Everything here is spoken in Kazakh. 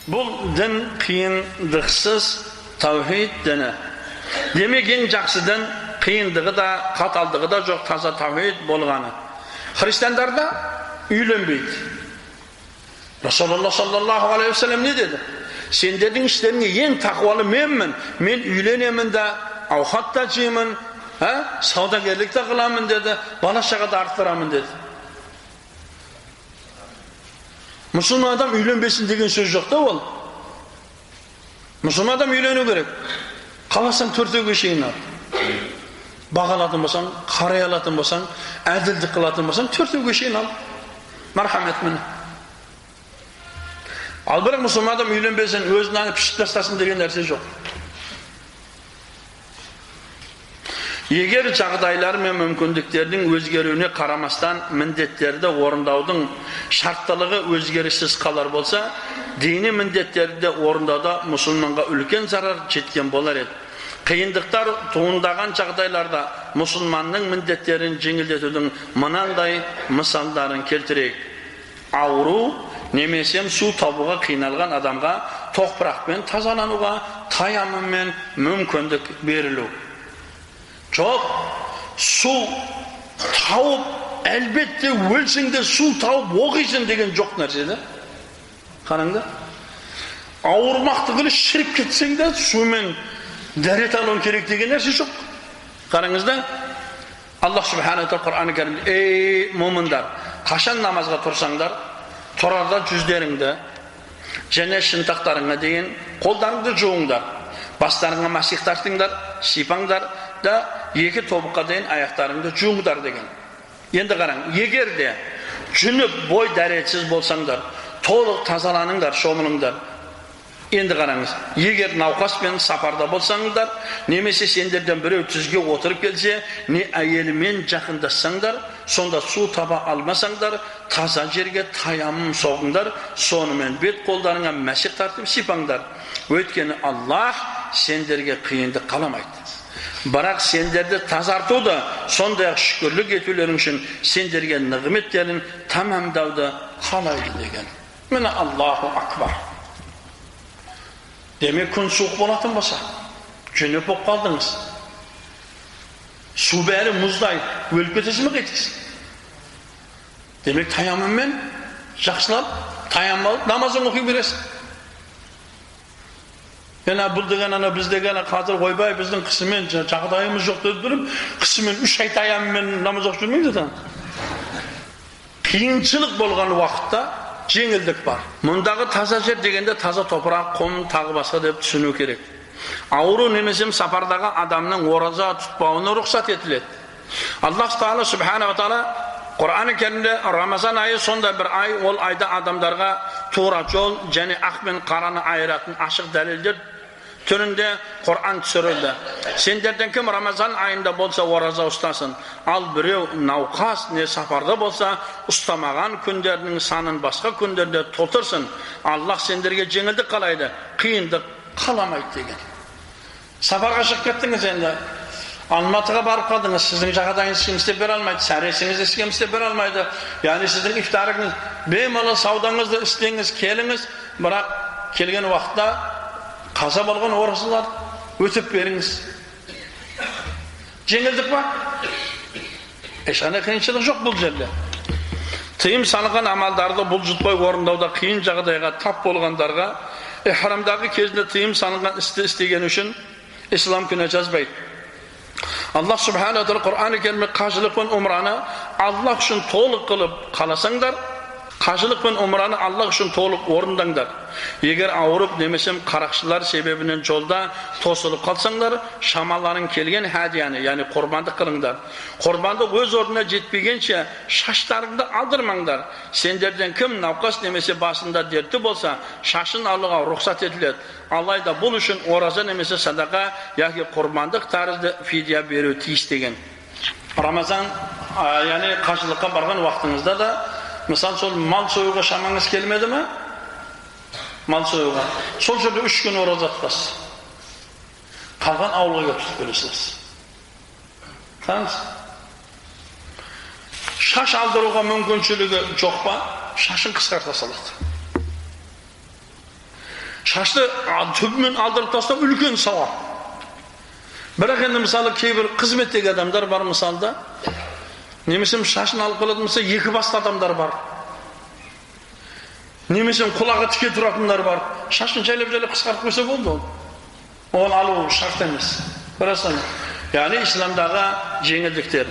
Бұл дін қиындықсыз тәухид діні. Демек ең жақсы дін қиындығы да, қаталдығы да жоқ, таза тәухид болғаны. Христиандарда үйленбейді. Расулаллах саллаллаху алейхи ва саллям не деді? Сендердің іштеріңе ең тақуалы менмін. Мен үйленемін да, аухат та жеймін, саудагерлік те қыламын деді, бала шаға да арттырамын деді. Мұсылман адам үйленбесін деген сөз жоқ та ол. Мұсылман адам үйлену керек. Қаласаң төртеуге шейін ал. Бағалатын болсаң, қарай алатын болсаң, әділдік қылатын болсаң, төртеуге шейін ал. Мархамет міне. Ал бірақ мұсылман адам үйленбесін, өзін пішіп тастасын деген нәрсе жоқ. Егер жағдайлар мен мүмкіндіктердің өзгеруіне қарамастан міндеттерді орындаудың шарттылығы өзгеріссіз қалар болса, діни міндеттерді орындауда мұсылманға үлкен зарар жеткен болар еді. Қиындықтар туындаған жағдайларда мұсылманның міндеттерін жеңілдетудің мынандай мысалдарын келтірейік. Ауру немесе су табуға қиналған адамға топырақпен тазалануға таямымен мүмкіндік берілу. Жоқ, су тауып, әлбетте өлсеңде су тауып оқисың деген жоқ нәрсе де. Қараңда, ауырмақтығылы шіріп кетсең де сумен дәрет алуың керек деген нәрсе жоқ. Қараңызда, Аллах субхана тағала Құран кәрімде: "Ей момындар, қашан намазға тұрсаңдар, тұрарда жүздеріңді және шынтақтарыңа дейін қолдарыңды жуыңдар, бастарыңа масих тартыңдар, сипаңдар да екі тобыққа дейін аяқтарыңды жуыңдар" деген. Енді қараң, егер де жүніп бой дәретсіз болсаңдар, толық тазаланыңдар, шомылыңдар. Енді қараңыз, егер науқаспен сапарда болсаңдар, немесе сендерден біреу тізге отырып келсе, не әйелімен жақындассаңдар, сонда су таба алмасаңдар, таза жерге таямым соғыңдар, сонымен бет қолдарыңа мәсіх тартып сипаңдар. Өйткені Аллах сендерге қиындық қаламайды. Бірақ сендерді тазартуды, сондай-ақ шүкірлік етулерің үшін сендерге нығметтерін тамамдауды қалайды деген. Міне Аллаху акбар. Демек күн суық болатын болса, жүніп болып қалдыңыз. Су бәрі мұздай, өліп кетесің бе қайтесің? Демек таямыммен жақсылап, таям алып, намазын оқи бересің. Бұл деген біз деген қазір ойбай біздің қысымен жағдайымыз жоқ деп тұрып, қысымен 3 ай таяммен намаз оқып жүрмейді. Қиыншылық болған уақытта жеңілдік бар. Мұндағы таза жер дегенде таза топырақ, құм, тағы басқа деп түсіну керек. Ауру немесе сапардағы адамның ораза тұтпауына рұқсат етіледі. Аллах Тағала субхана ва тағала Құран кәрімде Рамазан айы сондай бір ай, ол айда адамдарға тура жол және ақ пен қараны айыратын ашық дәлелдер түрінде Құран түсірілді. Сендерден кім Рамазан айында болса ораза ұстасын, ал біреу науқас не сапарда болса ұстамаған күндердің санын басқа күндерде толтырсын. Аллах сендерге жеңілдік қалайды, қиындық қаламайды деген. Сапарға шығып кеттіңіз, енді Алматыға барып қалдыңыз, сіздің жағдайыңыз ешкім істеп бере алмайды, сәресіңіз ешкім істеп бере алмайды. Яғни сіздің ифтарыңыз, беймалы саудаңызды істеңіз, келіңіз, бірақ келген уақытта қаза болған оразалар өтіп беріңіз. Жеңілдік па? Ешқандай қиыншылық жоқ бұл жерде. Тыйым салынған амалдарды бұлжытпай орындауда қиын жағдайға тап болғандарға ихрамдағы кезінде тыйым салынған істі істеген үшін ислам күнә жазбайды. Аллах субхана ва тағала Құран кәрімде қажылық пен умраны Аллах үшін толық қылып қаласаңдар, қажылық пен умраны Аллах үшін толық орындаңдар. Егер ауырып немесе қарақшылар себебінен жолда тосылып қалсаңдар, шамаларың келген хадияны, яғни құрбандық қылыңдар. Құрбандық өз орнына жетпегенше шаштарыңды алдырмаңдар. Сендерден кім науқас немесе басында дерті болса, шашын алуға рұқсат етіледі. Алайда бұл үшін ораза немесе садақа яки құрбандық тәрізді фидия беру тиіс деген. Рамазан, яғни қажылыққа барған уақытыңызда да, мысалы сол мал союға шамаңыз келмеді ме? Мал союға. Сол жерде 3 күн ораза тұтасыз. Қалған ауылға кетіп келесіз. Қараңыз. Шаш алдыруға мүмкіншілігі жоқ па? Шашын қысқарта салады. Şaşты түбімен алдырып тастау үлкен сауап. Бірақ енді мысалы кейбір қызметтегі адамдар бар мысалда, немесе шашын алып қалатын болса, екі басты адамдар бар. Немесе құлағы тіке тұратындар бар. Шашын жайлап қысқартып қойса болды ол. Оған алу шарт емес. Көресің. Яғни исламдағы жеңілдіктер.